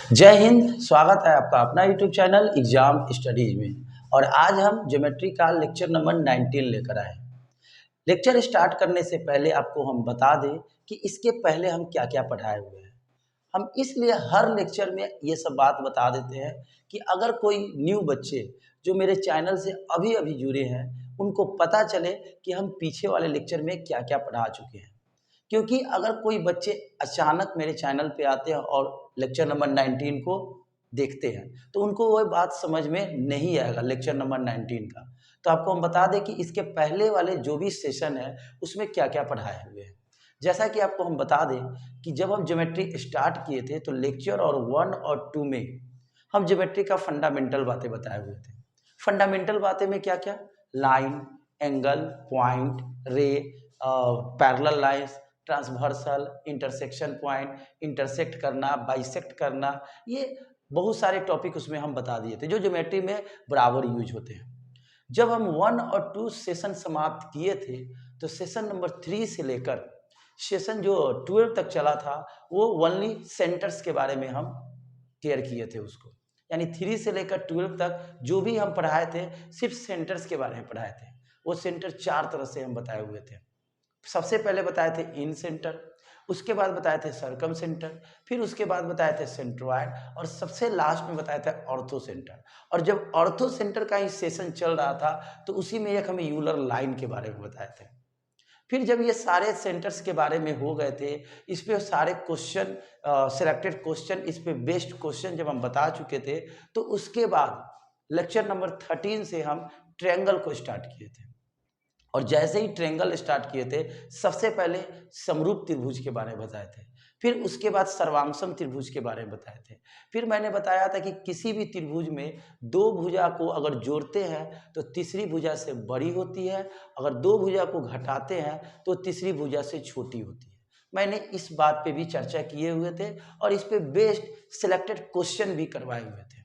जय हिंद। स्वागत है आपका अपना यूट्यूब चैनल एग्जाम स्टडीज में। और आज हम ज्योमेट्री का लेक्चर नंबर 19 लेकर आए। लेक्चर स्टार्ट करने से पहले आपको हम बता दें कि इसके पहले हम क्या क्या पढ़ाए हुए हैं। हम इसलिए हर लेक्चर में ये सब बात बता देते हैं कि अगर कोई न्यू बच्चे जो मेरे चैनल से अभी अभी जुड़े हैं उनको पता चले कि हम पीछे वाले लेक्चर में क्या क्या पढ़ा चुके हैं। क्योंकि अगर कोई बच्चे अचानक मेरे चैनल पे आते हैं और लेक्चर नंबर 19 को देखते हैं तो उनको वह बात समझ में नहीं आएगा लेक्चर नंबर 19 का। तो आपको हम बता दें कि इसके पहले वाले जो भी सेशन है उसमें क्या क्या पढ़ाए हुए हैं। जैसा कि आपको हम बता दें कि जब हम ज्योमेट्री स्टार्ट किए थे तो लेक्चर और 1 और 2 में हम ज्योमेट्री का फंडामेंटल बातें बताए हुए थे। फंडामेंटल बातें में क्या क्या, लाइन, एंगल, पॉइंट, रे, parallel lines, transversal, intersection point, intersect करना, बाइसेक्ट करना, ये बहुत सारे टॉपिक उसमें हम बता दिए थे जो ज्योमेट्री में बराबर यूज होते हैं। जब हम 1 और 2 सेशन समाप्त किए थे तो सेशन नंबर 3 से लेकर सेशन जो 12 तक चला था वो ओनली सेंटर्स के बारे में हम केयर किए थे उसको। यानी 3 से लेकर 12 तक जो भी हम पढ़ाए थे सिर्फ सेंटर्स के बारे में पढ़ाए थे। वो सेंटर 4 तरह से हम बताए हुए थे। सबसे पहले बताए थे इन सेंटर, उसके बाद बताए थे सर्कम सेंटर, फिर उसके बाद बताए थे सेंट्रोइड और सबसे लास्ट में बताया था ऑर्थो सेंटर। और जब ऑर्थो सेंटर का ही सेशन चल रहा था तो उसी में एक हमें यूलर लाइन के बारे में बताए थे। फिर जब ये सारे सेंटर्स के बारे में हो गए थे, इस पे सारे क्वेश्चन, सिलेक्टेड क्वेश्चन, इस पे बेस्ड क्वेश्चन जब हम बता चुके थे तो उसके बाद लेक्चर नंबर 13 से हम ट्रायंगल को स्टार्ट किए थे। और जैसे ही ट्रायंगल स्टार्ट किए थे सबसे पहले समरूप त्रिभुज के बारे में बताए थे, फिर उसके बाद सर्वांगसम त्रिभुज के बारे में बताए थे। फिर मैंने बताया था कि किसी भी त्रिभुज में दो भुजा को अगर जोड़ते हैं तो तीसरी भुजा से बड़ी होती है, अगर दो भुजा को घटाते हैं तो तीसरी भुजा से छोटी होती है। मैंने इस बात पे भी चर्चा किए हुए थे और इस पे बेस्ड सिलेक्टेड क्वेश्चन भी करवाए हुए थे।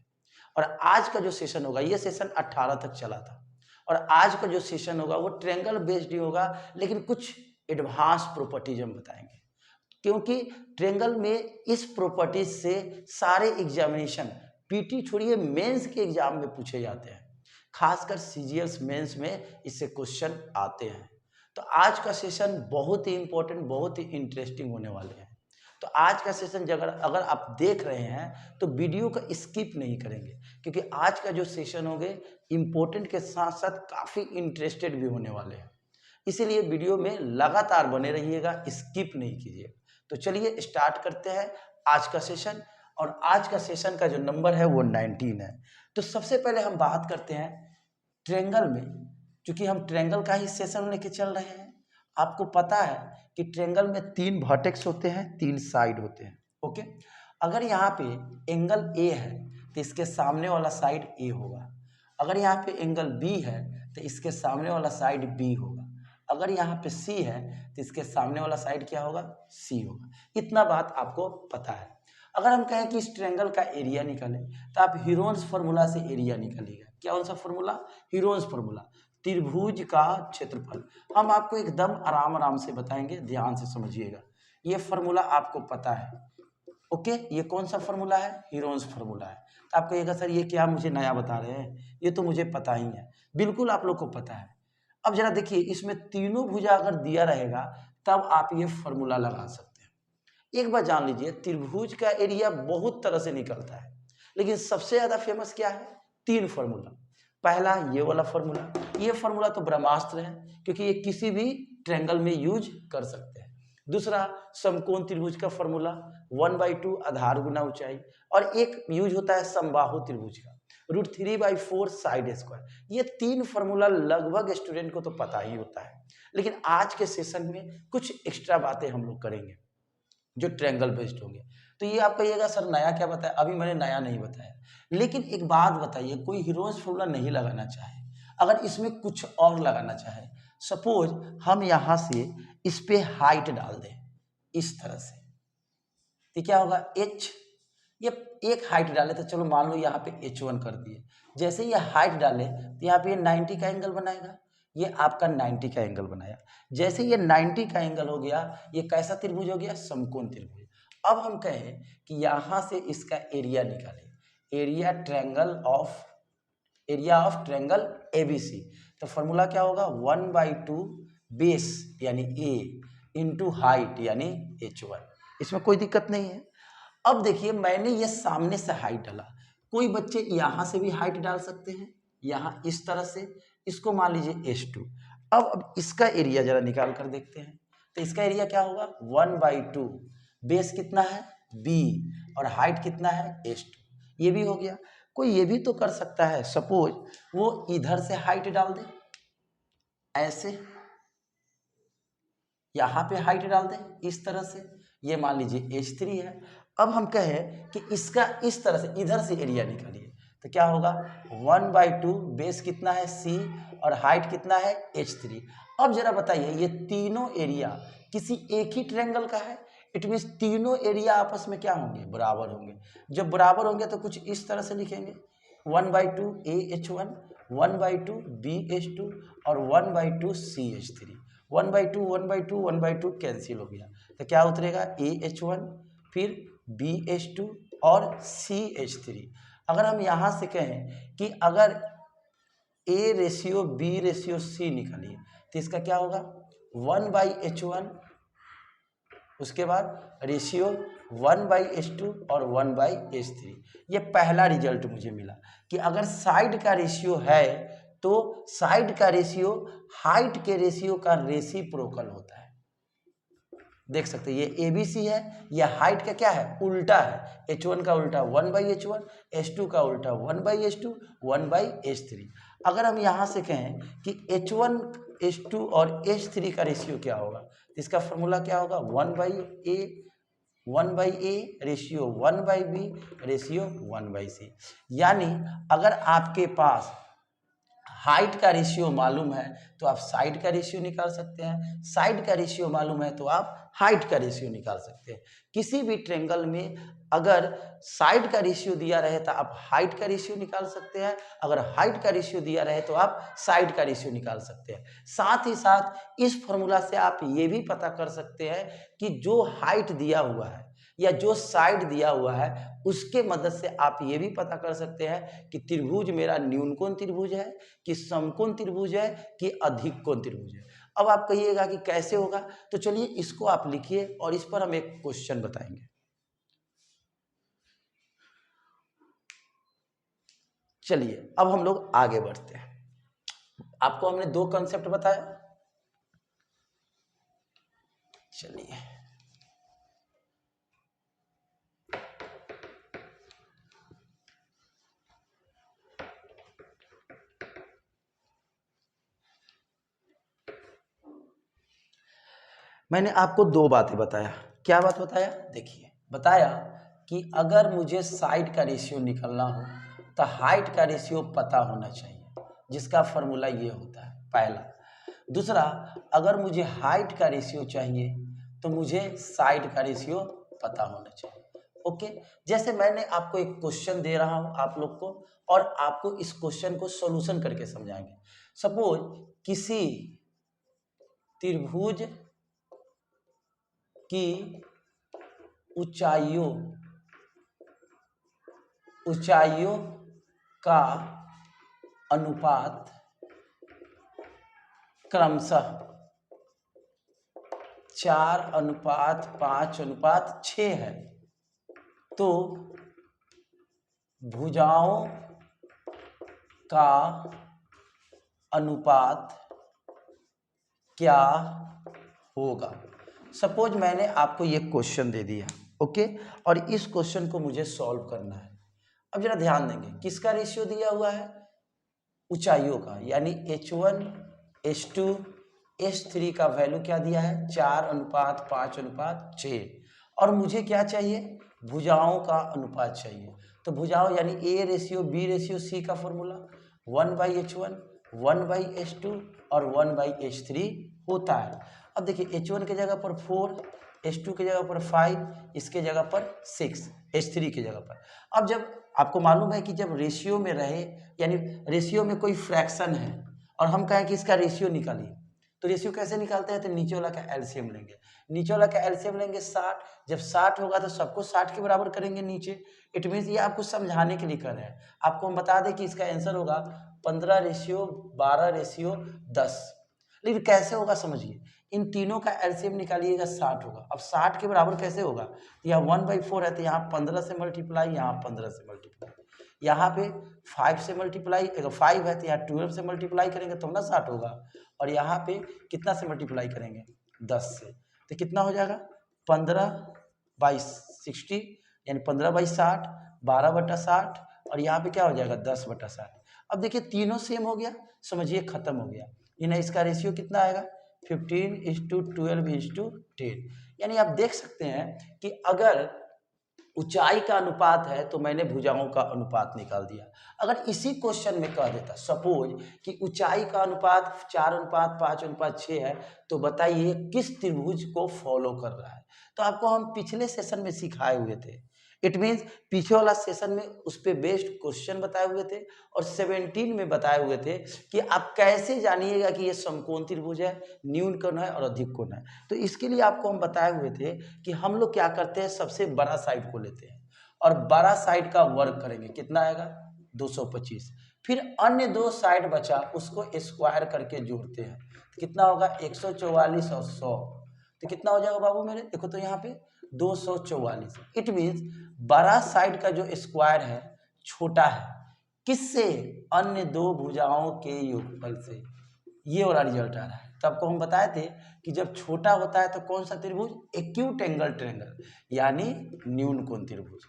और आज का जो सेशन होगा, ये सेशन 18 तक चला था और आज का जो सेशन होगा वो ट्रायंगल बेस्ड ही होगा, लेकिन कुछ एडवांस प्रॉपर्टीज हम बताएंगे। क्योंकि ट्रायंगल में इस प्रॉपर्टीज से सारे एग्जामिनेशन, पीटी छोड़िए मेंस के एग्जाम में पूछे जाते हैं, खासकर सीजीएल मेंस में इससे क्वेश्चन आते हैं। तो आज का सेशन बहुत ही इंपॉर्टेंट, बहुत ही इंटरेस्टिंग होने वाले हैं। तो आज का सेशन अगर अगर आप देख रहे हैं तो वीडियो का स्किप नहीं करेंगे, क्योंकि आज का जो सेशन होंगे इम्पोर्टेंट के साथ साथ काफ़ी इंटरेस्टेड भी होने वाले हैं। इसीलिए वीडियो में लगातार बने रहिएगा, स्किप नहीं कीजिए। तो चलिए स्टार्ट करते हैं आज का सेशन। और आज का सेशन का जो नंबर है वो 19 है। तो सबसे पहले हम बात करते हैं ट्रायंगल में, क्योंकि हम ट्रायंगल का ही सेशन लेके चल रहे हैं। आपको पता है कि ट्रायंगल में 3 वर्टेक्स होते हैं, 3 साइड होते हैं। ओके, अगर यहाँ पे एंगल ए है तो इसके सामने वाला साइड ए होगा। अगर यहाँ पे एंगल बी है तो इसके सामने वाला साइड बी होगा। अगर यहाँ पे सी है तो इसके सामने वाला साइड क्या होगा, सी होगा। इतना बात आपको पता है। अगर हम कहें कि इस ट्रायंगल का एरिया निकालें तो आप हीरोन्स फार्मूला से एरिया निकालिएगा। क्या कौन सा फार्मूला, हीरोन्स फार्मूला, त्रिभुज का क्षेत्रफल। हम आपको एकदम आराम आराम से बताएंगे, ध्यान से समझिएगा। ये फार्मूला आपको पता है। ओके, ये कौन सा फार्मूला है, हीरोन्स फार्मूला है। तो आप कहिएगा सर ये क्या मुझे नया बता रहे हैं, ये तो मुझे पता ही है। बिल्कुल आप लोग को पता है। अब जरा देखिए, इसमें तीनों भुजा अगर दिया रहेगा तब आप ये फार्मूला लगा सकते हैं। एक बार जान लीजिए, त्रिभुज का एरिया बहुत तरह से निकलता है, लेकिन सबसे ज्यादा फेमस क्या है, 3 फार्मूला। पहला ये वाला फार्मूला, ये फार्मूला तो ब्रह्मास्त्र है, क्योंकि ये किसी भी ट्रायंगल में यूज कर सकते हैं। दूसरा समकोण त्रिभुज का फार्मूला 1/2 आधार गुना ऊंचाई, और एक यूज होता है समबाहु त्रिभुज का √3/4 साइड स्क्वायर। ये 3 फार्मूला लगभग स्टूडेंट को तो पता ही होता है, लेकिन आज के सेशन में कुछ एक्स्ट्रा बातें हम लोग करेंगे जो ट्रायंगल बेस्ड होंगे। तो ये आप कहिएगा सर नया क्या बताया, अभी मैंने नया नहीं बताया। लेकिन एक बात बताइए, कोई हीरोन्स फार्मूला नहीं लगाना चाहे, अगर इसमें कुछ और लगाना चाहे, सपोज हम यहाँ से इस पे हाइट डाल दें इस तरह से, तो क्या होगा, h। ये एक हाइट डाले तो चलो मान लो यहाँ पे h1 कर दिए। जैसे ये हाइट डाले तो यहाँ पे ये 90 का एंगल बनाएगा, ये आपका 90 का एंगल बनाया। जैसे ये 90 का एंगल हो गया, ये कैसा त्रिभुज हो गया, समकोण त्रिभुज। अब हम कहें कि यहाँ से इसका एरिया निकालें, एरिया ऑफ ट्रायंगल ABC। तो फॉर्मूला क्या होगा, 1/2 बेस यानी A इंटू हाइट यानी H1। इसमें कोई दिक्कत नहीं है। अब देखिए मैंने ये सामने से हाइट डाला, कोई बच्चे यहाँ से भी हाइट डाल सकते हैं, यहाँ इस तरह से, इसको मान लीजिए H2। अब इसका एरिया जरा निकाल कर देखते हैं। तो इसका एरिया क्या होगा, 1/2 बेस कितना है B और हाइट कितना है H2। ये भी हो गया। कोई ये भी तो कर सकता है, सपोज वो इधर से हाइट डाल दे, ऐसे यहाँ पे हाइट डाल दें इस तरह से, ये मान लीजिए H3 है। अब हम कहें कि इसका इस तरह से इधर से एरिया निकालिए, तो क्या होगा, 1/2 बेस कितना है C और हाइट कितना है H3। अब जरा बताइए ये तीनों एरिया किसी एक ही ट्रायंगल का है, इट मीन्स तीनों एरिया आपस में क्या होंगे, बराबर होंगे। जब बराबर होंगे तो कुछ इस तरह से लिखेंगे, 1/2 AH1, 1/2 BH2 और 1/2 CH3। 1/2 1/2 1/2 कैंसिल हो गया, तो क्या उतरेगा, AH1 फिर BH2 और CH3। अगर हम यहाँ से कहें कि अगर A/B/C निकालिए, तो इसका क्या होगा, 1/H1, उसके बाद रेशियो 1/H2 और 1/H3। ये पहला रिजल्ट मुझे मिला कि अगर साइड का रेशियो है तो साइड का रेशियो हाइट के रेशियो का रेसिप्रोकल होता है। देख सकते हैं ये ABC है, ये हाइट का क्या है, उल्टा है। H1 का उल्टा 1/H1, H2 का उल्टा 1/H2, 1/H3। अगर हम यहाँ से कहें कि H1, H2 और H3 का रेशियो क्या होगा, तो इसका फॉर्मूला क्या होगा, 1/A ratio 1/B ratio 1/C। यानी अगर आपके पास हाइट का रेशियो मालूम है तो आप साइड का रेशियो निकाल सकते हैं, साइड का रेशियो मालूम है तो आप हाइट का रेशियो निकाल सकते हैं। किसी भी ट्रायंगल में अगर साइड का रेशियो दिया रहे तो आप हाइट का रेशियो निकाल सकते हैं, अगर हाइट का रेशियो दिया रहे तो आप साइड का रेशियो निकाल सकते हैं। साथ ही साथ इस फॉर्मूला से आप ये भी पता कर सकते हैं कि जो हाइट दिया हुआ है या जो साइड दिया हुआ है उसके मदद से आप ये भी पता कर सकते हैं कि त्रिभुज मेरा न्यूनकोण त्रिभुज है कि समकोण त्रिभुज है कि अधिक कोण त्रिभुज है। अब आप कहिएगा कि कैसे होगा, तो चलिए इसको आप लिखिए और इस पर हम एक क्वेश्चन बताएंगे। चलिए अब हम लोग आगे बढ़ते हैं। आपको हमने दो कॉन्सेप्ट बताया, चलिए मैंने आपको दो बातें बताया। क्या बात बताया, देखिए बताया कि अगर मुझे साइड का रेशियो निकालना हो तो हाइट का रेशियो पता होना चाहिए, जिसका फॉर्मूला ये होता है पहला। दूसरा, अगर मुझे हाइट का रेशियो चाहिए तो मुझे साइड का रेशियो पता होना चाहिए। ओके, जैसे मैंने आपको एक क्वेश्चन दे रहा हूं आप लोग को और आपको इस क्वेश्चन को सॉल्यूशन करके समझाएंगे। सपोज किसी त्रिभुज की ऊंचाइयों का अनुपात क्रमशः 4:5:6 है, तो भुजाओं का अनुपात क्या होगा। सपोज मैंने आपको ये क्वेश्चन दे दिया, ओके, और इस क्वेश्चन को मुझे सॉल्व करना है। अब जरा ध्यान देंगे, किसका रेशियो दिया हुआ है, ऊंचाइयों का, यानी H1, H2, H3 का वैल्यू क्या दिया है, 4:5:6। और मुझे क्या चाहिए, भुजाओं का अनुपात चाहिए। तो भुजाओं यानी A/B/C का फॉर्मूला 1/H1, 1/H2 और 1/H3 होता है। अब देखिए H1 की जगह पर 4, H2 की जगह पर 5, इसके जगह पर 6, H3 की जगह पर। अब जब आपको मालूम है कि जब रेशियो में रहे, यानी रेशियो में कोई फ्रैक्शन है और हम कहें कि इसका रेशियो निकालिए, तो रेशियो कैसे निकालते हैं, तो नीचे वाला का एलसीएम लेंगे, नीचे वाला का एलसीएम लेंगे 60, जब 60 होगा तो सबको 60 के बराबर करेंगे नीचे। इट मीन्स ये आपको समझाने के लिए कर रहे हैं, आपको हम बता दें कि इसका आंसर होगा 15:12:10। लेकिन कैसे होगा समझिए, इन तीनों का एलसीएम निकालिएगा 60 होगा। अब 60 के बराबर कैसे होगा, यहाँ 1/4 है तो यहाँ 15 से मल्टीप्लाई, यहाँ 15 से मल्टीप्लाई, यहाँ पे 5 से मल्टीप्लाई, अगर 5 है तो यहाँ 12 से मल्टीप्लाई करेंगे तो ना 60 होगा, और यहाँ पे कितना से मल्टीप्लाई करेंगे, 10 से, तो कितना हो जाएगा 15/60, यानी 15/60, 12/60, और यहाँ पे क्या हो जाएगा 10/60। अब देखिए तीनों सेम हो गया, समझिए खत्म हो गया। यानी इसका रेशियो कितना आएगा 15:12:10, यानी आप देख सकते हैं कि अगर ऊंचाई का अनुपात है तो मैंने भुजाओं का अनुपात निकाल दिया। अगर इसी क्वेश्चन में कह देता सपोज कि ऊंचाई का अनुपात 4:5:6 है, तो बताइए किस त्रिभुज को फॉलो कर रहा है। तो आपको हम पिछले सेशन में सिखाए हुए थे, इट मीन्स पीछे वाला सेशन में उस पर बेस्ड क्वेश्चन बताए हुए थे, और 17 में बताए हुए थे कि आप कैसे जानिएगा कि ये समकोण त्रिभुज है, न्यून कोण है और अधिक कोण है। तो इसके लिए आपको हम बताए हुए थे कि हम लोग क्या करते हैं, सबसे बड़ा साइड को लेते हैं और बड़ा साइड का वर्ग करेंगे, कितना आएगा 225, फिर अन्य दो साइड बचा उसको स्क्वायर करके जोड़ते हैं, तो कितना होगा 144 और 100, तो कितना हो जाएगा बाबू मेरे, देखो तो यहाँ पे 244। इट मीन्स बड़ा साइड का जो स्क्वायर है छोटा है किससे, अन्य दो भुजाओं के योगफल से। ये वाला रिजल्ट आ रहा है। तो आपको हम बताए थे कि जब छोटा होता है तो कौन सा त्रिभुज, एक्यूट एंगल ट्रायंगल, यानी न्यून कोण त्रिभुज।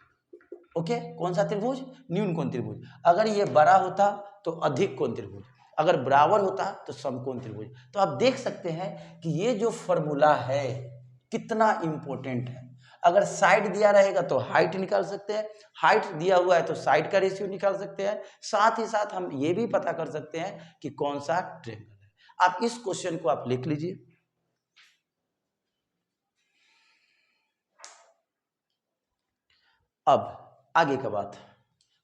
ओके, कौन सा त्रिभुज, न्यून कोण त्रिभुज। अगर ये बड़ा होता तो अधिक कोण त्रिभुज, अगर बराबर होता तो समकोण त्रिभुज। तो आप देख सकते हैं कि ये जो फॉर्मूला है कितना इंपॉर्टेंट है। अगर साइड दिया रहेगा तो हाइट निकाल सकते हैं, हाइट दिया हुआ है तो साइड का रेशियो निकाल सकते हैं, साथ ही साथ हम ये भी पता कर सकते हैं कि कौन सा ट्रायंगल है। आप इस क्वेश्चन को आप लिख लीजिए। अब आगे का बात,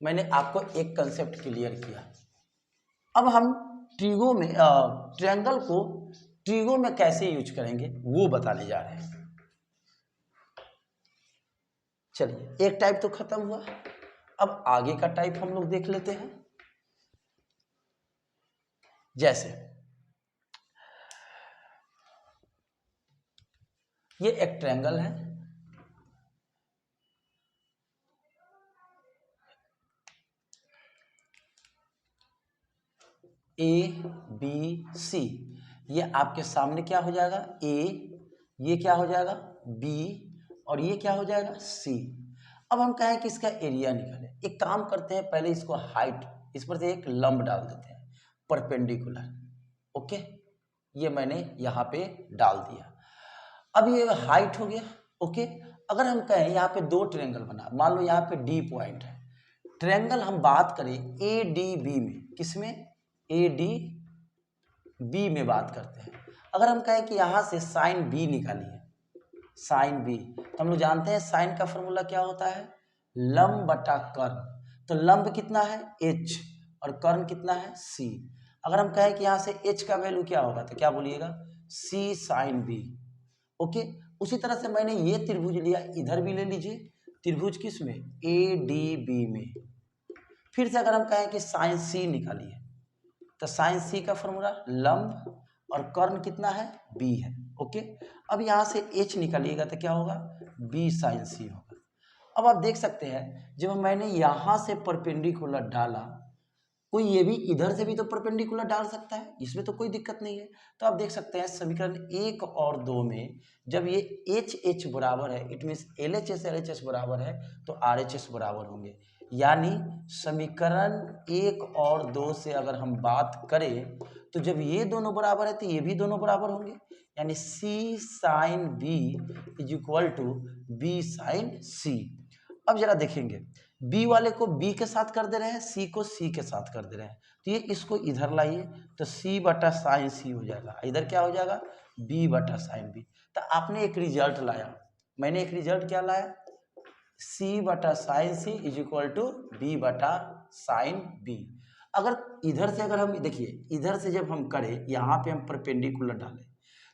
मैंने आपको एक कंसेप्ट क्लियर किया, अब हम ट्रिगो में ट्रायंगल को ट्रिगो में कैसे यूज करेंगे वो बताने जा रहे हैं। चलिए एक टाइप तो खत्म हुआ, अब आगे का टाइप हम लोग देख लेते हैं। जैसे ये एक ट्रायंगल है, ABC, ये आपके सामने क्या हो जाएगा A, ये क्या हो जाएगा B, और ये क्या हो जाएगा C। अब हम कहें कि इसका एरिया निकालें, एक काम करते हैं, पहले इसको हाइट, इस पर से एक लंब डाल देते हैं परपेंडिकुलर। ओके, ये मैंने यहाँ पे डाल दिया। अब ये हाइट हो गया। ओके, अगर हम कहें यहाँ पे दो ट्रायंगल बना, मान लो यहाँ पे D पॉइंट है, ट्रायंगल हम बात करें ADB में, किसमें, ADB में बात करते हैं। अगर हम कहें कि यहाँ से साइन B निकालिए, साइन B, तो हम लोग जानते हैं साइन का फॉर्मूला क्या होता है, लंब बटा कर्ण। तो लंब कितना है H और कर्ण कितना है C। अगर हम कहें कि यहाँ से H का वैल्यू क्या होगा, तो क्या बोलिएगा C साइन B। ओके, उसी तरह से मैंने ये त्रिभुज लिया, इधर भी ले लीजिए त्रिभुज, किस में, ADB में। फिर से अगर हम कहें कि साइन C निकालिए, तो साइन C का फॉर्मूला लंब और कर्ण कितना है B है। ओके, अब यहाँ से H निकालिएगा तो क्या होगा B साइन C होगा। अब आप देख सकते हैं जब मैंने यहाँ से परपेंडिकुलर डाला, कोई ये भी इधर से भी तो परपेंडिकुलर डाल सकता है, इसमें तो कोई दिक्कत नहीं है। तो आप देख सकते हैं समीकरण 1 और 2 में जब ये HH बराबर है, इट मीन्स LHS LHS बराबर है, तो RHS बराबर होंगे। यानी समीकरण 1 और 2 से अगर हम बात करें तो जब ये दोनों बराबर है तो ये भी दोनों बराबर होंगे, यानी C sine B is equal to B sine C। अब जरा देखेंगे, B वाले को B के साथ कर दे रहे हैं, C को C के साथ कर दे रहे हैं, तो ये इसको इधर लाइए तो C बटा साइन C हो जाएगा, इधर क्या हो जाएगा B बटा साइन B। तो आपने एक रिजल्ट लाया, मैंने एक रिजल्ट क्या लाया, C बटा sine C is equal to B बटा साइन B। अगर इधर से, अगर हम देखिए इधर से जब हम करें, यहाँ पे हम परपेंडिकुलर डालें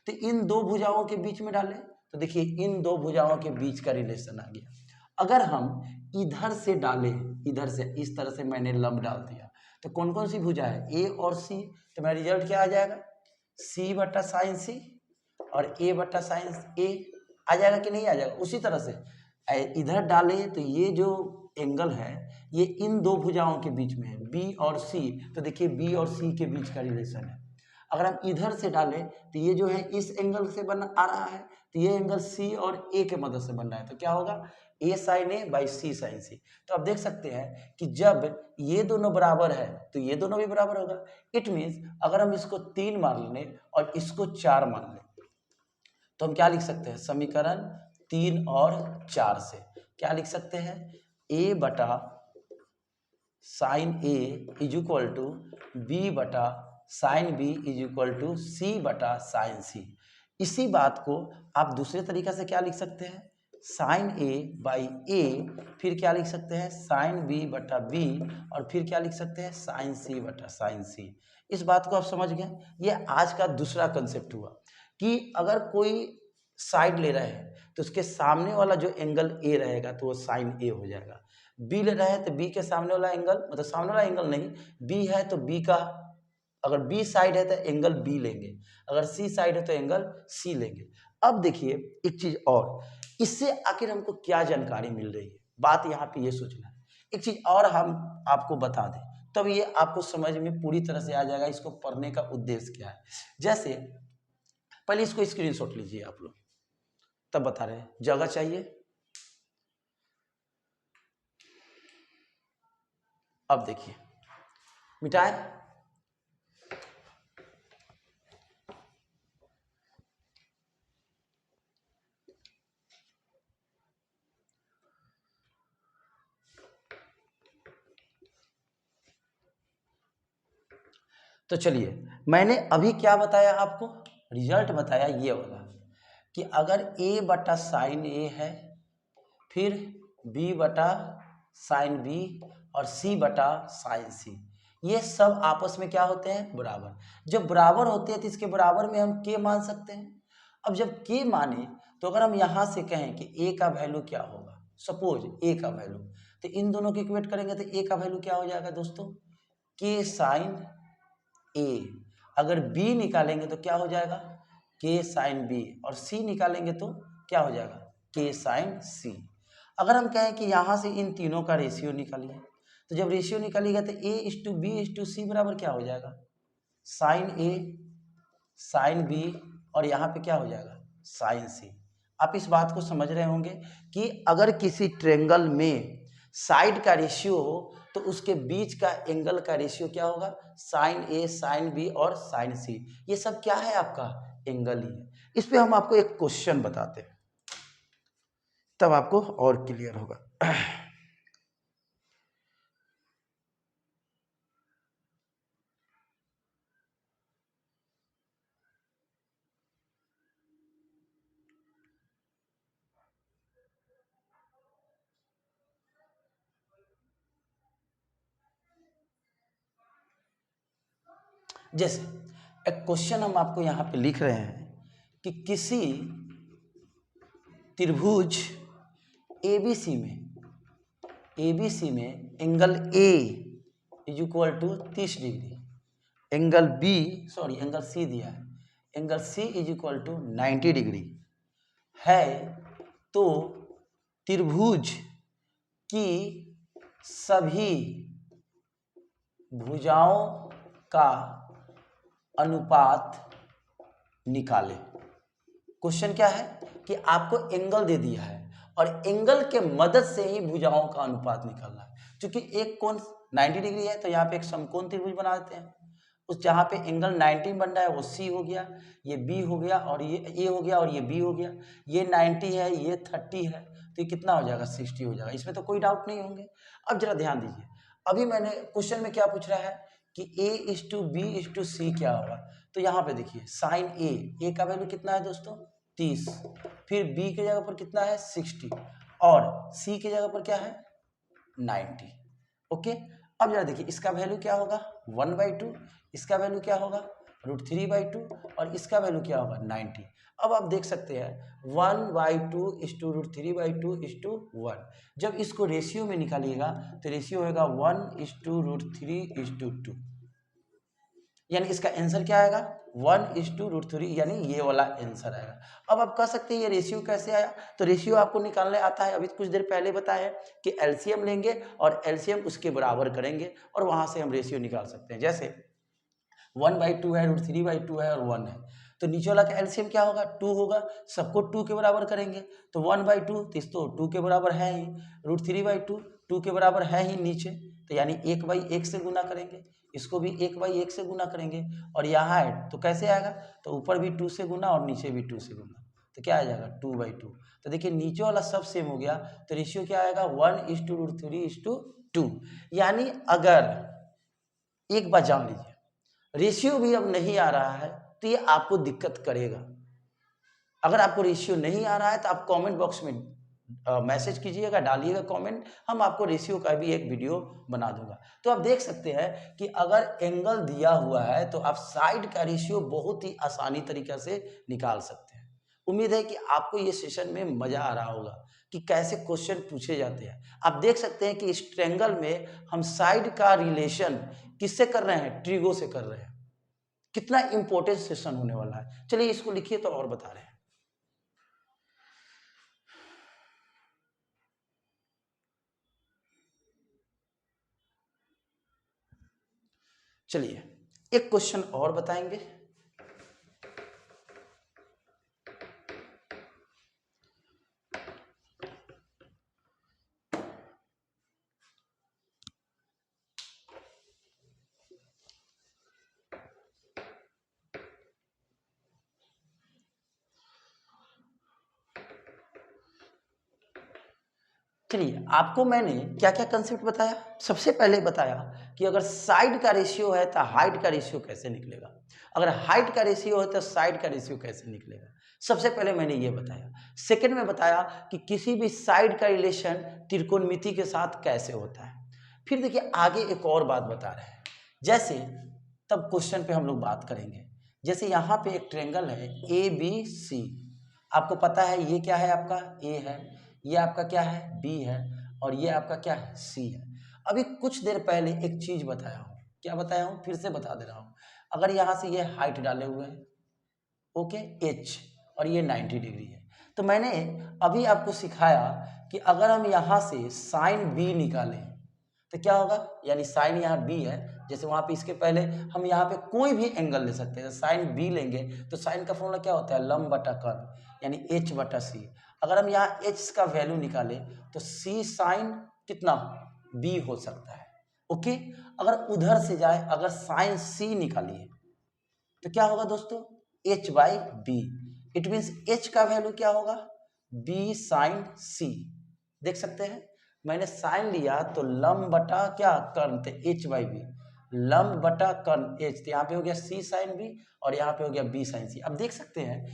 तो इन दो भुजाओं के बीच में डालें तो देखिए इन दो भुजाओं के बीच का रिलेशन आ गया। अगर हम इधर से डालें, इधर से इस तरह से मैंने लंब डाल दिया तो कौन कौन सी भुजा है, ए और सी, तो मेरा रिजल्ट क्या आ जाएगा, सी बटा साइन सी और ए बटा साइन ए आ जाएगा कि नहीं आ जाएगा। उसी तरह से इधर डाले तो ये जो एंगल है ये इन दो भुजाओं के बीच में है, बी और सी, तो देखिए बी और सी के बीच का रिलेशन है। अगर हम इधर से डालें तो ये जो है इस एंगल से बन आ रहा है, तो ये एंगल सी और ए के मदद से बन रहा है, तो क्या होगा, A sine A by C sine C. तो आप देख सकते हैं कि जब ये दोनों बराबर है तो ये दोनों भी बराबर होगा। इट मीन्स अगर हम इसको 3 मान लें और इसको 4 मान लें तो हम क्या लिख सकते हैं, समीकरण 3 और 4 से क्या लिख सकते हैं, ए बटा sine A is equal to B बटा sine B is equal to C बटा साइन सी। इसी बात को आप दूसरे तरीका से क्या लिख सकते हैं, साइन ए बाई ए, फिर क्या लिख सकते हैं साइन बी बटा बी, और फिर क्या लिख सकते हैं साइन सी बटा साइन सी। इस बात को आप समझ गए। ये आज का दूसरा कंसेप्ट हुआ कि अगर कोई साइड ले रहा है तो उसके सामने वाला जो एंगल ए रहेगा तो वो साइन ए हो जाएगा। बी ले रहा है तो बी के सामने वाला एंगल, मतलब सामने वाला एंगल नहीं, बी है तो बी का, अगर बी साइड है तो एंगल बी लेंगे, अगर सी साइड है तो एंगल सी लेंगे। अब देखिए एक चीज और, इससे आखिर हमको क्या जानकारी मिल रही है, बात यहाँ पे ये सोचना है। एक चीज और हम आपको बता दें तब ये आपको समझ में पूरी तरह से आ जाएगा इसको पढ़ने का उद्देश्य क्या है। जैसे पहले इसको स्क्रीनशॉट लीजिए आप लोग, तब बता रहे हैं, जगह चाहिए। अब देखिए मिटाए, तो चलिए मैंने अभी क्या बताया आपको, रिजल्ट बताया ये वाला कि अगर a बटा साइन ए है, फिर b बटा साइन b और c बटा साइन c, ये सब आपस में क्या होते हैं, बराबर। जब बराबर होते हैं तो इसके बराबर में हम k मान सकते हैं। अब जब k माने तो अगर हम यहाँ से कहें कि a का वैल्यू क्या होगा, सपोज a का वैल्यू, तो इन दोनों को इक्वेट करेंगे तो a का वैल्यू क्या हो जाएगा दोस्तों, k साइन ए। अगर b निकालेंगे तो क्या हो जाएगा, k साइन b, और c निकालेंगे तो क्या हो जाएगा, k साइन c। अगर हम कहें कि यहाँ से इन तीनों का रेशियो निकालिए, तो जब रेशियो निकालिएगा तो a is to B is to C बराबर क्या हो जाएगा, साइन ए साइन बी, और यहाँ पे क्या हो जाएगा साइन सी। आप इस बात को समझ रहे होंगे कि अगर किसी ट्रेंगल में साइड का रेशियो हो तो उसके बीच का एंगल का रेशियो क्या होगा, साइन ए साइन बी और साइन सी। ये सब क्या है, आपका एंगल ही है। इस पे हम आपको एक क्वेश्चन बताते हैं तब आपको और क्लियर होगा। जैसे एक क्वेश्चन हम आपको यहाँ पे लिख रहे हैं कि किसी त्रिभुज एबीसी में angle A is equal to 30 degree, angle B sorry angle C दिया है, angle C is equal to 90 degree है, तो त्रिभुज की सभी भुजाओं का अनुपात निकाले। क्वेश्चन क्या है कि आपको एंगल दे दिया है और एंगल के मदद से ही भुजाओं का अनुपात निकालना है। क्योंकि एक कोण 90 डिग्री है तो यहाँ पे एक समकोण त्रिभुज बना देते हैं, उस जहाँ पे एंगल 90 बन रहा है वो सी हो गया, ये बी हो गया और ये ए हो गया और ये बी हो गया, ये 90 है ये 30 है, तो ये कितना हो जाएगा 60 हो जाएगा। इसमें तो कोई डाउट नहीं होंगे। अब जरा ध्यान दीजिए, अभी मैंने क्वेश्चन में क्या पूछ रहा है कि a is to B is to C क्या होगा, तो यहाँ पे देखिए साइन ए का वैल्यू कितना है दोस्तों 30, फिर b की जगह पर कितना है 60 और c की जगह पर क्या है 90। ओके, अब जरा देखिए इसका वैल्यू क्या होगा 1/2, इसका वैल्यू क्या होगा √3/2 और इसका वैल्यू क्या होगा 90। अब आप देख सकते हैं 1/2 इज टू √3/2 इज टू 1। जब इसको रेशियो में निकालिएगा तो रेशियो होगा 1:√3 इज टू 2, यानी इसका आंसर क्या आएगा 1:√3, यानी ये वाला आंसर आएगा। अब आप कह सकते हैं ये रेशियो कैसे आया, तो रेशियो आपको निकालने आता है, अभी कुछ देर पहले बताया है कि एलसीएम लेंगे और एलसीएम उसके बराबर करेंगे और वहां से हम रेशियो निकाल सकते हैं। जैसे 1/2 है, √3/2 है और 1 है, तो नीचे वाला का एलसीएम क्या होगा 2 होगा, सबको 2 के बराबर करेंगे तो 1/2 तो 2 के बराबर है ही, √3/2 2 के बराबर है ही नीचे, तो यानी 1/1 से गुना करेंगे, इसको भी 1/1 से गुना करेंगे और यहाँ है तो कैसे आएगा, तो ऊपर भी 2 से गुना और नीचे भी 2 से गुना, तो क्या आ जाएगा 2/2। तो देखिए नीचे वाला सब सेम हो गया, तो रेशियो क्या आएगा 1:√3:2। यानी अगर एक बात जान लीजिए रेशियो भी अब नहीं आ रहा है तो ये आपको दिक्कत करेगा। अगर आपको रेशियो नहीं आ रहा है तो आप कमेंट बॉक्स में मैसेज कीजिएगा, डालिएगा कमेंट, हम आपको रेशियो का भी एक वीडियो बना दूंगा। तो आप देख सकते हैं कि अगर एंगल दिया हुआ है तो आप साइड का रेशियो बहुत ही आसानी तरीके से निकाल सकते हैं। उम्मीद है कि आपको ये सेशन में मजा आ रहा होगा कि कैसे क्वेश्चन पूछे जाते हैं। आप देख सकते हैं कि इस ट्रायंगल में हम साइड का रिलेशन किससे कर रहे हैं, ट्रिगो से कर रहे हैं। कितना इंपॉर्टेंट सेशन होने वाला है, चलिए इसको लिखिए तो और बता रहे हैं। चलिए एक क्वेश्चन और बताएंगे। चलिए आपको मैंने क्या क्या कंसेप्ट बताया, सबसे पहले बताया कि अगर साइड का रेशियो है तो हाइट का रेशियो कैसे निकलेगा, अगर हाइट का रेशियो है तो साइड का रेशियो कैसे निकलेगा, सबसे पहले मैंने ये बताया। सेकंड में बताया कि किसी भी साइड का रिलेशन त्रिकोणमिति के साथ कैसे होता है। फिर देखिए आगे एक और बात बता रहे हैं, जैसे तब क्वेश्चन पे हम लोग बात करेंगे। जैसे यहाँ पे एक ट्रायंगल है ABC, आपको पता है ये क्या है, आपका A है, ये आपका क्या है B है और ये आपका क्या है C है। अभी कुछ देर पहले एक चीज बताया हूँ, क्या बताया हूँ फिर से बता दे रहा हूँ। अगर यहाँ से ये हाइट डाले हुए हैं ओके H और ये 90 डिग्री है, तो मैंने अभी आपको सिखाया कि अगर हम यहाँ से साइन B निकालें तो क्या होगा, यानी साइन यहाँ B है, जैसे वहाँ पे इसके पहले हम यहाँ पे कोई भी एंगल ले सकते हैं, साइन B लेंगे तो साइन का फॉर्मूला क्या होता है लंब बटा कर्ण, यानी H/C। अगर हम यहाँ H का वैल्यू निकालें तो C साइन कितना B हो सकता है। ओके, अगर उधर से जाए अगर साइन C निकालिए तो क्या होगा दोस्तों H/B, इट मीन्स H का वैल्यू क्या होगा B साइन C। देख सकते हैं मैंने साइन लिया तो लंब बटा क्या कर्ण, तो H/B, लंब बटा कर्ण H, तो यहाँ पे हो गया C साइन B और यहाँ पे हो गया B साइन C। अब देख सकते हैं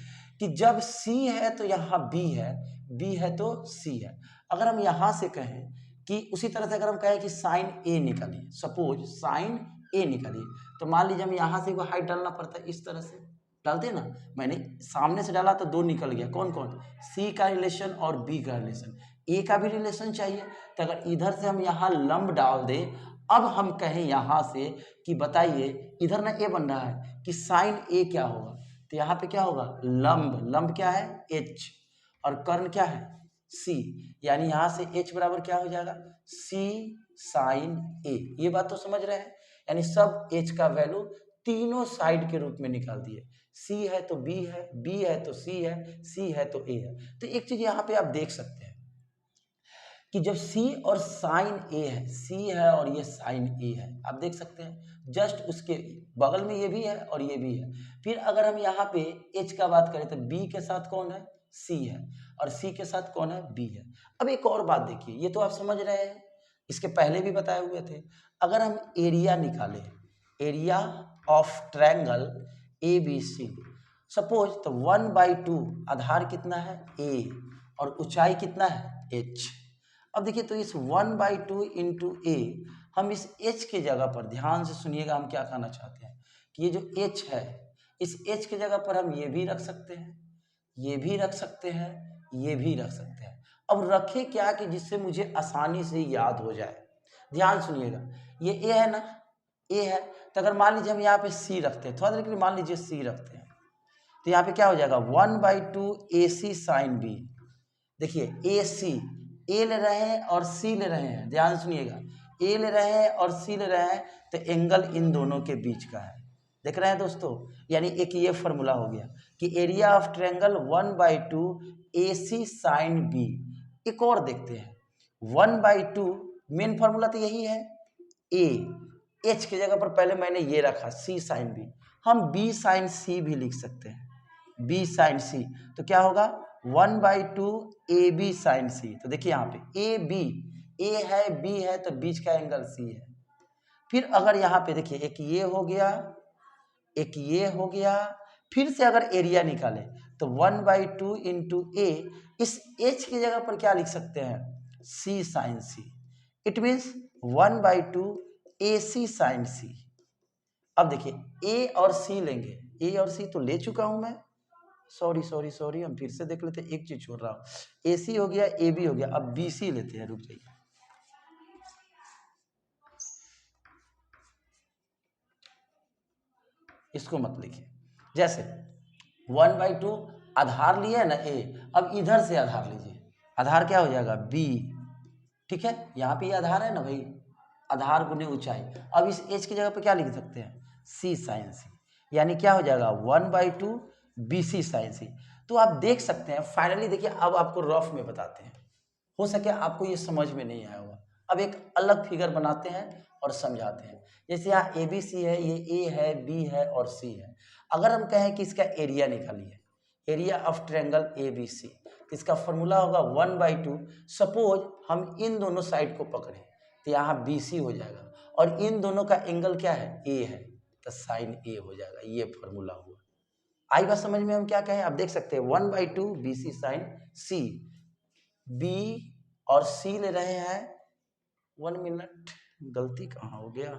कि जब C है तो यहाँ B है, B है तो C है। अगर हम यहाँ से कहें कि उसी तरह से अगर हम कहें कि साइन A निकालिए, सपोज साइन A निकालिए, तो मान लीजिए हम यहाँ से वो हाइट डालना पड़ता है, इस तरह से डालते हैं ना, मैंने सामने से डाला तो 2 निकल गया, कौन कौन, C का रिलेशन और B का रिलेशन, A का भी रिलेशन चाहिए, तो अगर इधर से हम यहाँ लंब डाल दे, अब हम कहें यहाँ से कि बताइए इधर ना A बन रहा है कि साइन A क्या होगा, तो यहाँ पे क्या होगा लंब, लंब क्या है H और कर्ण क्या है C, यानी यहाँ से H बराबर क्या हो जाएगा C साइन A। ये बात तो समझ रहे हैं, यानी सब H का वैल्यू तीनों साइड के रूप में निकाल दिए, C है तो B है, B है तो C है, C है तो A है। तो एक चीज यहाँ पे आप देख सकते हैं कि जब C और साइन A है, C है और ये साइन A है, आप देख सकते हैं जस्ट उसके बगल में ये भी है और ये भी है। फिर अगर हम यहाँ पे H का बात करें तो B के साथ कौन है C है और C के साथ कौन है B है। अब एक और बात देखिए, ये तो आप समझ रहे हैं, इसके पहले भी बताए हुए थे। अगर हम एरिया निकालें, area of triangle ABC, suppose तो 1/2 आधार कितना है A और ऊंचाई कितना है H। अब देखिए तो इस 1/2 इंटू A हम इस h की जगह पर ध्यान से सुनिएगा, हम क्या कहना चाहते हैं कि ये जो h है, इस h की जगह पर हम ये भी रख सकते हैं, ये भी रख सकते हैं, ये भी रख सकते हैं। अब रखे क्या कि जिससे मुझे आसानी से याद हो जाए। ध्यान सुनिएगा, ये a है ना, a है, तो अगर मान लीजिए हम यहाँ पे c रखते हैं, थोड़ा देर के लिए मान लीजिए c रखते हैं, तो यहाँ पे क्या हो जाएगा 1/2 AC sin B। देखिए AC, A ले रहे हैं और C ले रहे हैं, ध्यान सुनिएगा, A ले रहे हैं और C ले रहे हैं, तो एंगल इन दोनों के बीच का है। देख रहे हैं दोस्तों, यानी एक ये फॉर्मूला हो गया कि area of triangle 1/2 AC sin B। एक और देखते हैं, 1/2 मेन फॉर्मूला तो यही है, A, H की जगह पर पहले मैंने ये रखा C sin B, हम B sin C भी लिख सकते हैं, B sin C, तो क्या होगा 1/2 AB sin C। तो देखिए यहाँ पे AB, A है B है तो बीच का एंगल C है। फिर अगर यहाँ पे देखिए एक ये हो गया, एक ये हो गया, फिर से अगर एरिया निकाले तो 1/2 इंटू A, इस H की जगह पर क्या लिख सकते हैं C sin C। It means 1/2 AC sin C। अब देखिए A और C लेंगे, A और C तो ले चुका हूं मैं, सॉरी हम फिर से देख लेते हैं, एक चीज छोड़ रहा हूं, AC हो गया, AB हो गया, अब BC लेते हैं, रुक जाइए, इसको मत लिखिए। जैसे 1/2 आधार लिया है ना A, अब इधर से आधार लीजिए, आधार क्या हो जाएगा B, ठीक है, यहाँ पे ये आधार है ना भाई, आधार गुने ऊंचाई। अब इस H की जगह पे क्या लिख सकते हैं C sin C, यानी क्या हो जाएगा 1/2 BC sin C। तो आप देख सकते हैं फाइनली, देखिए अब आपको रफ में बताते हैं, हो सके आपको ये समझ में नहीं आया होगा। अब एक अलग फिगर बनाते हैं और समझाते हैं। जैसे यहाँ ABC है, ये A है, B है और C है। अगर हम कहें कि इसका एरिया निकालिए, एरिया ऑफ ट्रायंगल ABC, तो इसका फॉर्मूला होगा 1/2। सपोज हम इन दोनों साइड को पकड़े तो यहाँ BC हो जाएगा, और इन दोनों का एंगल क्या है A है, तो साइन A हो जाएगा, ये फॉर्मूला हुआ। आई बात समझ में हम क्या कहें, आप देख सकते हैं 1/2 BC साइन C, B और C ले रहे हैं, 1 मिनट, गलती कहाँ हो गया,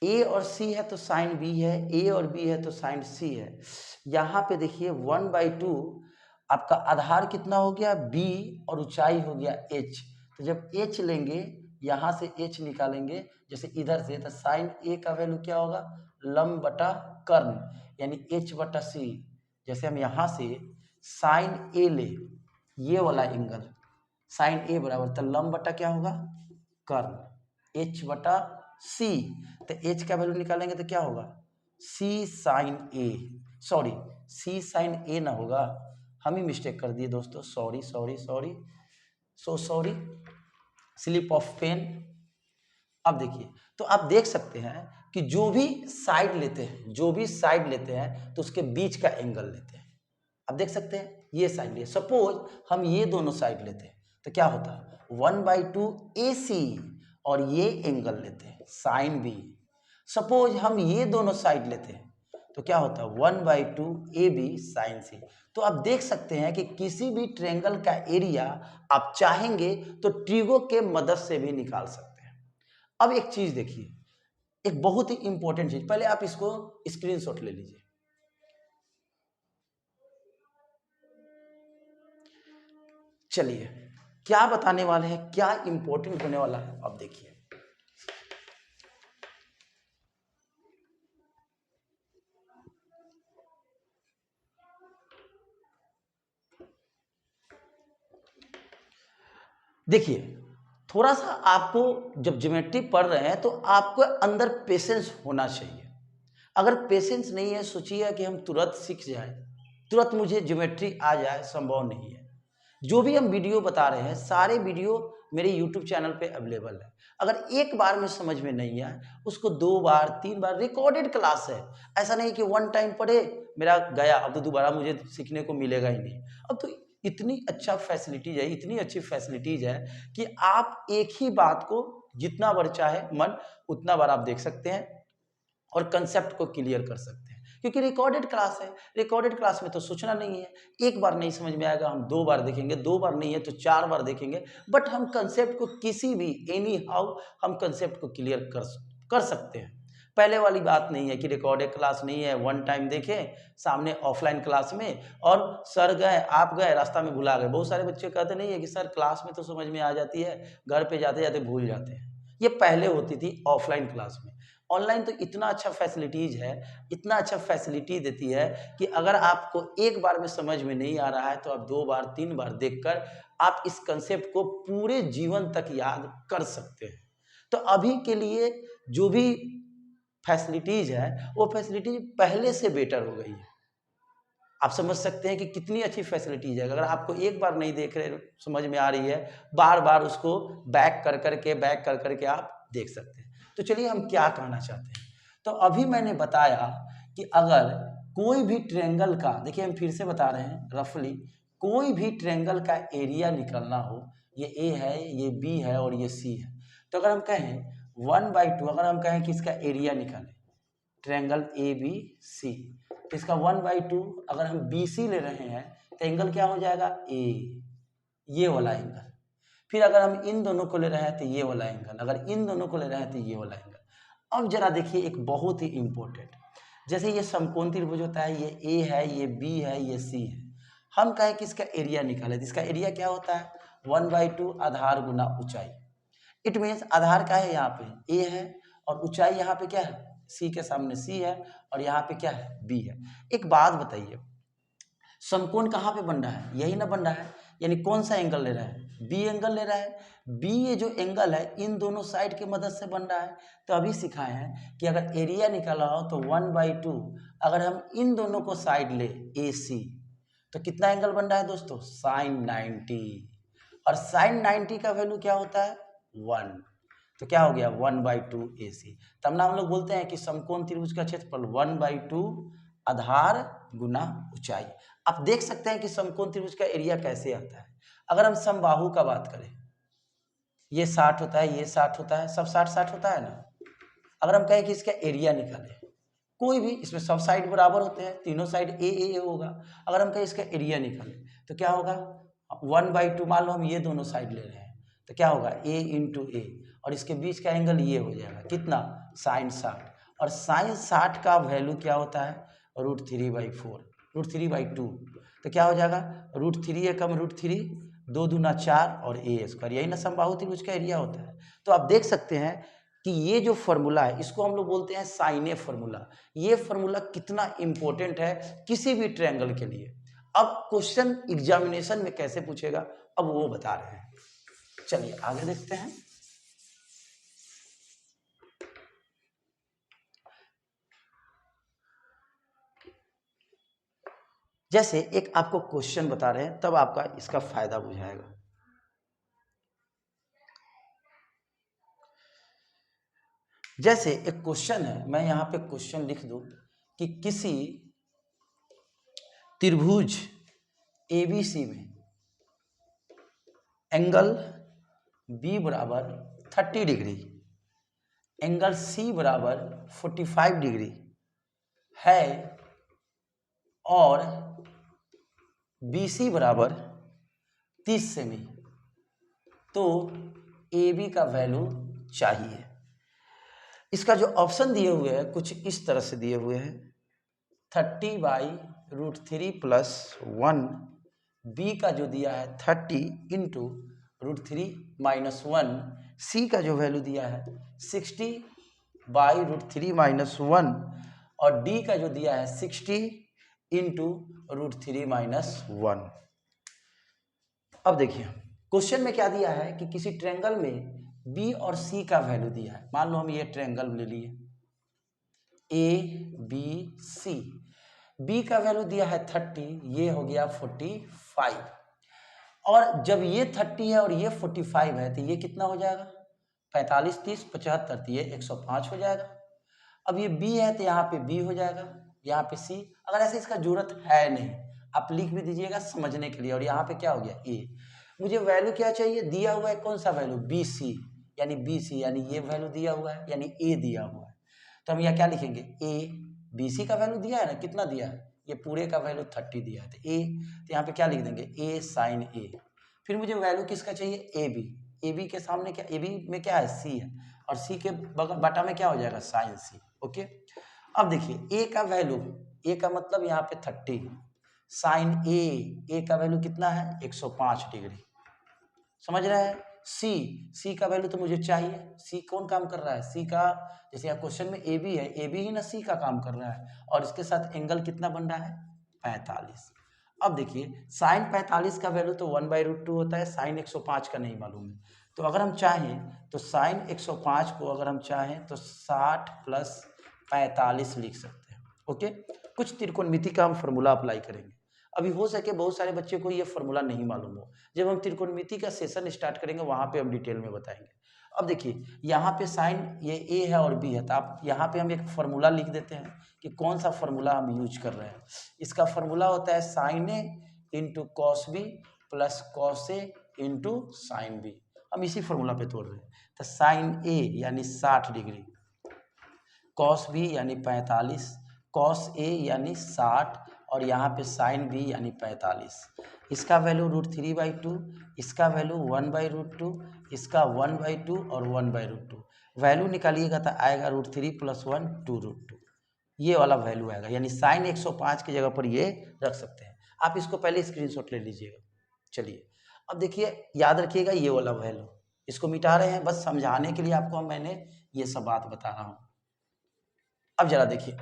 A और C है तो साइन B है, A और B है तो साइन C है। यहाँ पे देखिए 1/2 आपका आधार कितना हो गया B और ऊंचाई हो गया H, तो जब H लेंगे यहाँ से H निकालेंगे, जैसे इधर से, तो साइन A का वैल्यू क्या होगा लंब बटा कर्ण, यानी H/C। जैसे हम यहाँ से साइन A ले, ये वाला एंगल साइन A बराबर, तो लंब बटा क्या होगा कर्ण, H/C। तो H का वैल्यू निकालेंगे तो क्या होगा C sine A, sorry C sine A ना होगा, हम ही मिस्टेक कर दिए दोस्तों, sorry, so sorry, slip of pen. अब देखिए, तो आप देख सकते हैं कि जो भी साइड लेते हैं तो उसके बीच का एंगल लेते हैं। अब देख सकते हैं ये साइड लिए, सपोज हम ये दोनों साइड लेते हैं तो क्या होता है 1/2 AC, और ये एंगल लेते हैं साइन B। सपोज हम ये दोनों साइड लेते हैं तो क्या होता है 1/2 AB साइन C। तो आप देख सकते हैं कि किसी भी ट्रायंगल का एरिया आप चाहेंगे तो ट्रिगो के मदद से भी निकाल सकते हैं। अब एक चीज देखिए, एक बहुत ही इंपॉर्टेंट चीज, पहले आप इसको स्क्रीनशॉट ले लीजिए। चलिए क्या बताने वाले हैं, क्या इंपॉर्टेंट होने वाला है, अब देखिए। देखिए थोड़ा सा आपको जब ज्योमेट्री पढ़ रहे हैं तो आपको अंदर पेशेंस होना चाहिए। अगर पेशेंस नहीं है, सोचिए कि हम तुरंत सीख जाए, तुरंत मुझे ज्योमेट्री आ जाए, संभव नहीं है। जो भी हम वीडियो बता रहे हैं सारे वीडियो मेरे यूट्यूब चैनल पे अवेलेबल है। अगर एक बार में समझ में नहीं आए, उसको 2 बार 3 बार, रिकॉर्डेड क्लास है, ऐसा नहीं कि वन टाइम पढ़े मेरा गया, अब तो दोबारा मुझे सीखने को मिलेगा ही नहीं। अब तो इतनी अच्छा फैसिलिटीज है, इतनी अच्छी फैसिलिटीज है कि आप एक ही बात को जितना बार चाहे मन उतना बार आप देख सकते हैं और कंसेप्ट को क्लियर कर सकते हैं। क्योंकि रिकॉर्डेड क्लास है, रिकॉर्डेड क्लास में तो सोचना नहीं है, एक बार नहीं समझ में आएगा हम 2 बार देखेंगे, 2 बार नहीं है तो 4 बार देखेंगे, बट हम कंसेप्ट को किसी भी एनी हाउ हम कंसेप्ट को क्लियर कर सकते हैं। पहले वाली बात नहीं है कि रिकॉर्डेड क्लास नहीं है, वन टाइम देखें सामने ऑफलाइन क्लास में और सर गए, आप गए, रास्ता में भुला गए। बहुत सारे बच्चे कहते नहीं है कि सर क्लास में तो समझ में आ जाती है, घर पे जाते जाते भूल जाते हैं। ये पहले होती थी ऑफलाइन क्लास में। ऑनलाइन तो इतना अच्छा फैसिलिटीज है, इतना अच्छा फैसिलिटी देती है कि अगर आपको एक बार में समझ में नहीं आ रहा है तो आप 2 बार 3 बार देखकर आप इस कंसेप्ट को पूरे जीवन तक याद कर सकते हैं। तो अभी के लिए जो भी फैसिलिटीज है वो फैसिलिटीज पहले से बेटर हो गई है। आप समझ सकते हैं कि कितनी अच्छी फैसिलिटीज है। अगर आपको एक बार नहीं देख रहे समझ में आ रही है, बार बार उसको बैक कर करके आप देख सकते हैं। तो चलिए हम क्या कहना चाहते हैं। तो अभी मैंने बताया कि अगर कोई भी ट्रायंगल का, देखिए हम फिर से बता रहे हैं रफली, कोई भी ट्रायंगल का एरिया निकालना हो, ये ए है, ये बी है और ये सी है, तो अगर हम कहें 1/2, अगर हम कहें कि इसका एरिया निकालें ट्रायंगल ए बी सी, तो इसका 1/2 अगर हम बी सी ले रहे हैं तो एंगल क्या हो जाएगा ए, ये वाला एंगल। फिर अगर हम इन दोनों को ले रहे हैं तो ये वाला एंगल, अगर इन दोनों को ले रहे हैं तो ये वाला एंगल। अब जरा देखिए एक बहुत ही इंपॉर्टेंट, जैसे ये समकोण त्रिभुज होता है, ये ए है, ये बी है, ये सी है, हम कहें कि इसका एरिया निकाले तो इसका एरिया क्या होता है 1/2 आधार गुना ऊंचाई। इट मीन्स आधार का है यहाँ पे ए है और ऊंचाई यहाँ पे क्या है सी के सामने सी है और यहाँ पे क्या है बी है। एक बात बताइए, समकोण कहाँ पे बन रहा है, यही ना बन रहा है, यानी कौन सा एंगल ले रहा है बी एंगल ले रहा है। बी ये जो एंगल है इन दोनों साइड की मदद से बन रहा है। तो अभी सिखाए हैं कि अगर एरिया निकाला हो तो 1/2 अगर हम इन दोनों को साइड ले ए सी तो कितना एंगल बन रहा है दोस्तों sin 90, और sin 90 का वैल्यू क्या होता है 1, तो क्या हो गया 1/2 AC। तब ना हम लोग बोलते हैं कि समकोण त्रिभुज का क्षेत्रफल 1/2 आधार गुना ऊंचाई। आप देख सकते हैं कि समकोण त्रिभुज का एरिया कैसे आता है। अगर हम समबाहु का बात करें, ये 60 होता है, ये 60 होता है, सब 60-60 होता है ना। अगर हम कहें कि इसका एरिया निकालें, कोई भी इसमें सब साइड बराबर होते हैं, तीनों साइड ए होगा। अगर हम कहें इसका एरिया निकालें तो क्या होगा 1/2, मान लो हम ये दोनों साइड ले रहे हैं तो क्या होगा a इंटू ए, और इसके बीच का एंगल ये हो जाएगा कितना sin 60, और sin 60 का वैल्यू क्या होता है √3/4, √3/2, तो क्या हो जाएगा √3 एकम √3, 2 दूना 4 और a², यही ना समबाहु त्रिभुज का एरिया होता है। तो आप देख सकते हैं कि ये जो फॉर्मूला है इसको हम लोग बोलते हैं साइन ए फॉर्मूला। ये फॉर्मूला कितना इंपॉर्टेंट है किसी भी ट्रायंगल के लिए। अब क्वेश्चन एग्जामिनेशन में कैसे पूछेगा अब वो बता रहे हैं। चलिए आगे देखते हैं। जैसे एक आपको क्वेश्चन बता रहे हैं तब आपका इसका फायदा बुझाएगा। जैसे एक क्वेश्चन है, मैं यहाँ पे क्वेश्चन लिख दूं कि किसी त्रिभुज ABC में एंगल B बराबर 30 डिग्री, एंगल C बराबर 45 डिग्री है और BC बराबर 30 सेमी, तो AB का वैल्यू चाहिए। इसका जो ऑप्शन दिए हुए हैं कुछ इस तरह से दिए हुए हैं 30/√3 + 1, B का जो दिया है 30 इंटू √3 - 1, C का जो वैल्यू दिया है 60/√3 - 1, और D का जो दिया है 60 इंटू √3 - 1। अब देखिए क्वेश्चन में क्या दिया है कि किसी ट्रायंगल में B और C का वैल्यू दिया है। मान लो हम ये ट्रायंगल ले लिए ABC, B का वैल्यू दिया है 30, ये हो गया 45, और जब ये 30 है और ये 45 है तो ये कितना हो जाएगा 45, 30, 75, तो ये 105 हो जाएगा। अब ये B है तो यहाँ पे B हो जाएगा, यहाँ पे C। अगर ऐसे इसका जरूरत है नहीं आप लिख भी दीजिएगा समझने के लिए, और यहाँ पे क्या हो गया A। मुझे वैल्यू क्या चाहिए, दिया हुआ है कौन सा वैल्यू BC, यानी BC यानी ये वैल्यू दिया हुआ है, यानी A दिया हुआ है। तो हम यहाँ क्या लिखेंगे A बी सी का वैल्यू दिया है ना, कितना दिया है, ये पूरे का वैल्यू 30 दिया है, तो ए, तो यहाँ पे क्या लिख देंगे, ए साइन ए। फिर मुझे वैल्यू किसका चाहिए, ए बी। ए बी के सामने क्या, ए बी में क्या है, सी है, और सी के बगल बटा में क्या हो जाएगा, साइन सी। ओके, अब देखिए ए का वैल्यू, ए का मतलब यहाँ पे 30, साइन ए का वैल्यू कितना है, 105 डिग्री, समझ रहे हैं। सी का वैल्यू तो मुझे चाहिए, सी कौन काम कर रहा है, सी का, जैसे यहाँ क्वेश्चन में ए बी है, ए बी ही ना सी का काम कर रहा है, और इसके साथ एंगल कितना बन रहा है, 45। अब देखिए साइन 45 का वैल्यू तो 1/√2 होता है, साइन 105 का नहीं मालूम है, तो अगर हम चाहें तो साइन 105 को अगर हम चाहें तो 60 + 45 लिख सकते हैं। ओके, कुछ त्रिकोणमिति का हम फॉर्मूला अप्लाई करेंगे। अभी हो सके बहुत सारे बच्चे को ये फॉर्मूला नहीं मालूम हो, जब हम त्रिकोणमिति का सेशन स्टार्ट करेंगे वहाँ पे हम डिटेल में बताएंगे। अब देखिए यहाँ पे साइन ये ए है और बी है, तो आप यहाँ पे हम एक फार्मूला लिख देते हैं कि कौन सा फार्मूला हम यूज कर रहे हैं। इसका फार्मूला होता है sine A into cos B plus cos A into sine B. हम इसी फार्मूला पे तोड़ रहे हैं, तो साइन ए यानी 60 डिग्री, कॉस बी यानी 45, कॉस ए यानी 60, और यहाँ पे साइन बी यानी 45। इसका वैल्यू √3/2, इसका वैल्यू 1/√2, इसका 1/2 और 1/√2। वैल्यू निकालिएगा तो आएगा √3 + 1 2√2, ये वाला वैल्यू आएगा, यानी साइन 105 की जगह पर ये रख सकते हैं। आप इसको पहले स्क्रीनशॉट ले लीजिएगा। चलिए अब देखिए, याद रखिएगा ये वाला वैल्यू, इसको मिटा रहे हैं बस समझाने के लिए आपको, मैंने ये सब बात बता रहा हूँ। अब जरा देखिए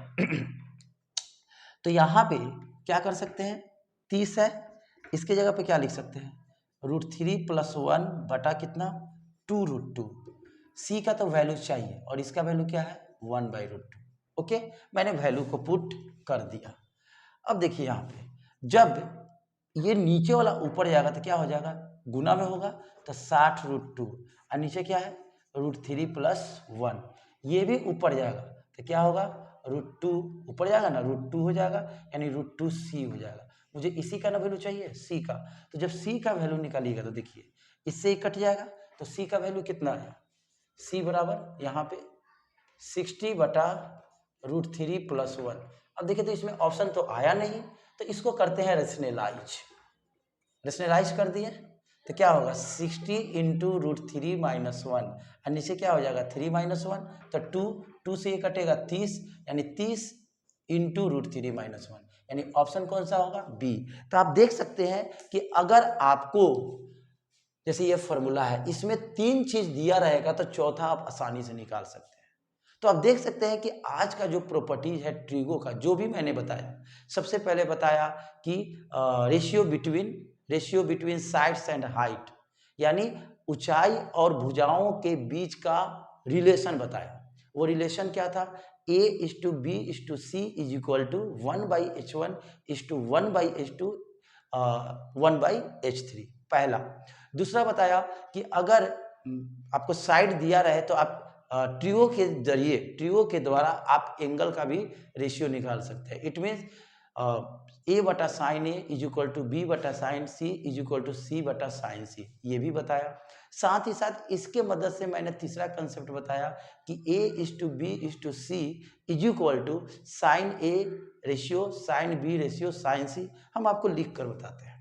तो यहाँ पे क्या कर सकते हैं, 30 है, इसके जगह पे क्या लिख सकते हैं, √3 + 1 बटा कितना, 2√2। सी का तो वैल्यू चाहिए और इसका वैल्यू क्या है, 1/√2। ओके, मैंने वैल्यू को पुट कर दिया। अब देखिए यहाँ पे जब ये नीचे वाला ऊपर जाएगा तो क्या हो जाएगा, गुना में होगा, तो 60√2, और नीचे क्या है, √3 + 1, ये भी ऊपर जाएगा तो क्या होगा, √2 ऊपर जाएगा ना, √2 हो जाएगा, यानी √2c हो जाएगा। मुझे इसी का ना वैल्यू चाहिए, सी का, तो जब सी का वैल्यू निकालिएगा तो देखिए इससे ही कट जाएगा, तो सी का वैल्यू कितना है, सी बराबर यहाँ पे 60 बटा √3 + 1। अब देखिए तो इसमें ऑप्शन तो आया नहीं, तो इसको करते हैं रेशनलाइज, रेशनलाइज कर दिए तो क्या होगा, 60 × √3 - 1, और नीचे क्या हो जाएगा, 3 - 1, तो 2 से ये कटेगा 30, यानी 30 × √3 - 1, यानी ऑप्शन कौन सा होगा, बी। तो आप देख सकते हैं कि अगर आपको जैसे ये फॉर्मूला है, इसमें 3 चीज दिया रहेगा तो चौथा आप आसानी से निकाल सकते हैं। तो आप देख सकते हैं कि आज का जो प्रॉपर्टीज है ट्रिगो का, जो भी मैंने बताया, सबसे पहले बताया कि ratio between sides and height, यानी ऊंचाई और भुजाओं के बीच का रिलेशन बताया। वो रिलेशन क्या था, A:B:C = 1/H1 1/H2 1/H3, पहला। दूसरा बताया कि अगर आपको साइड दिया रहे तो आप ट्रिगो के जरिए, ट्रिगो के द्वारा आप एंगल का भी रेशियो निकाल सकते हैं। It means A/sin A = B/sin C = C/sin C, ये भी बताया। साथ ही साथ इसके मदद से मैंने तीसरा कंसेप्ट बताया कि A:B:C = sin A ratio sin B ratio sin C। हम आपको लिख कर बताते हैं,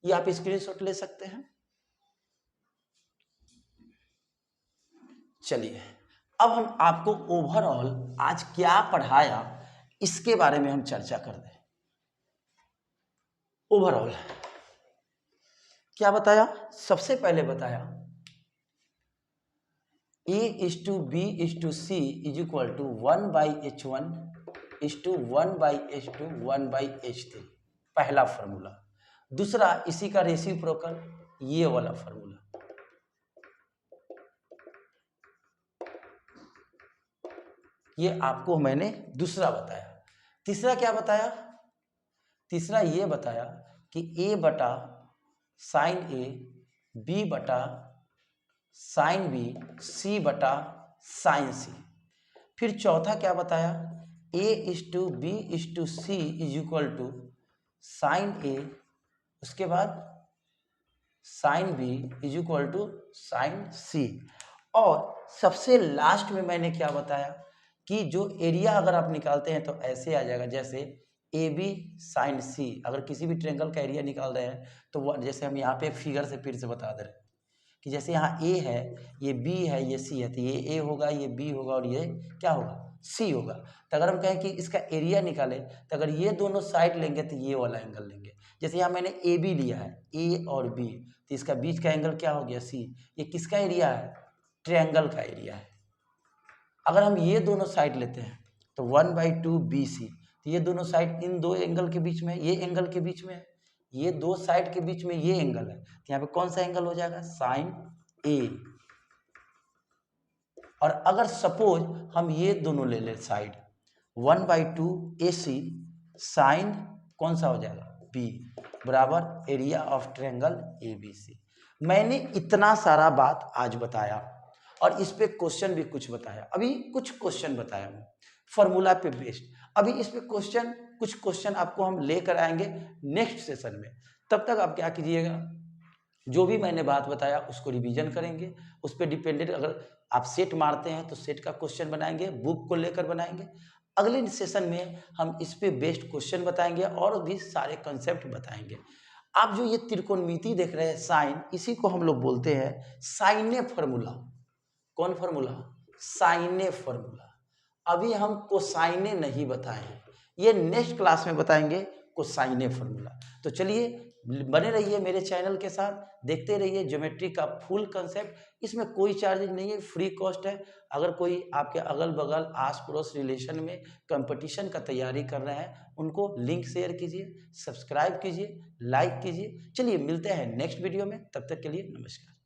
ये आप स्क्रीनशॉट ले सकते हैं। चलिए अब हम आपको ओवरऑल आज क्या पढ़ाया इसके बारे में हम चर्चा कर दें। ओवरऑल क्या बताया, सबसे पहले बताया A:B:C = 1/H1 1/H2 1/H3, पहला फॉर्मूला। दूसरा इसी का रेसिप्रोकल, ये वाला फॉर्मूला। ये आपको मैंने दूसरा बताया। तीसरा क्या बताया, तीसरा ये बताया कि A/sin A B/sin B C/sin C। फिर चौथा क्या बताया, A:B:C = sin A, उसके बाद sin B = sin C, और सबसे लास्ट में मैंने क्या बताया कि जो एरिया अगर आप निकालते हैं तो ऐसे आ जाएगा, जैसे ए बी साइन सी। अगर किसी भी ट्रायंगल का एरिया निकाल रहे हैं तो वो, जैसे हम यहाँ पे एक फिगर से फिर से बता दे रहे हैं कि जैसे यहाँ ए है, ये बी है, ये सी है, तो ये ए होगा, ये बी होगा और ये क्या होगा, सी होगा। तो अगर हम कहें कि इसका एरिया निकालें तो अगर ये दोनों साइड लेंगे तो ये वाला एंगल लेंगे। जैसे यहाँ मैंने ए बी लिया है, ए और बी, तो इसका बीच का एंगल क्या हो गया, सी। ये किसका एरिया है, ट्रायंगल का एरिया है। अगर हम ये दोनों साइड लेते हैं तो 1/2 BC, तो ये दोनों साइड इन दो एंगल के बीच में है, ये एंगल के बीच में है, ये दो साइड के बीच में ये एंगल है, तो यहाँ पे कौन सा एंगल हो जाएगा, साइन ए। और अगर सपोज हम ये दोनों ले ले साइड 1/2 AC साइन कौन सा हो जाएगा, B, बराबर एरिया ऑफ ट्रायंगल ABC। मैंने इतना सारा बात आज बताया और इस पे क्वेश्चन भी कुछ बताया, अभी कुछ क्वेश्चन बताया मैं फॉर्मूला पे बेस्ड। अभी इस पे कुछ क्वेश्चन आपको हम लेकर आएंगे नेक्स्ट सेशन में। तब तक आप क्या कीजिएगा, जो भी मैंने बात बताया उसको रिवीजन करेंगे, उस पर डिपेंडेंट अगर आप सेट मारते हैं तो सेट का क्वेश्चन बनाएंगे, बुक को लेकर बनाएंगे। अगले सेशन में हम इस पे बेस्ड क्वेश्चन बताएंगे और भी सारे कंसेप्ट बताएंगे। आप जो ये त्रिकोणमिति देख रहे हैं साइन, इसी को हम लोग बोलते हैं साइने फार्मूला। कौन फार्मूला, साइने फार्मूला। अभी हम कोसाइने नहीं बताए हैं, ये नेक्स्ट क्लास में बताएंगे कोसाइने फार्मूला। तो चलिए बने रहिए मेरे चैनल के साथ, देखते रहिए ज्योमेट्री का फुल कंसेप्ट। इसमें कोई चार्जेज नहीं है, फ्री कॉस्ट है। अगर कोई आपके अगल बगल आस पड़ोस रिलेशन में कंपटीशन का तैयारी कर रहे हैं, उनको लिंक शेयर कीजिए, सब्सक्राइब कीजिए, लाइक कीजिए। चलिए मिलते हैं नेक्स्ट वीडियो में, तब तक के लिए नमस्कार।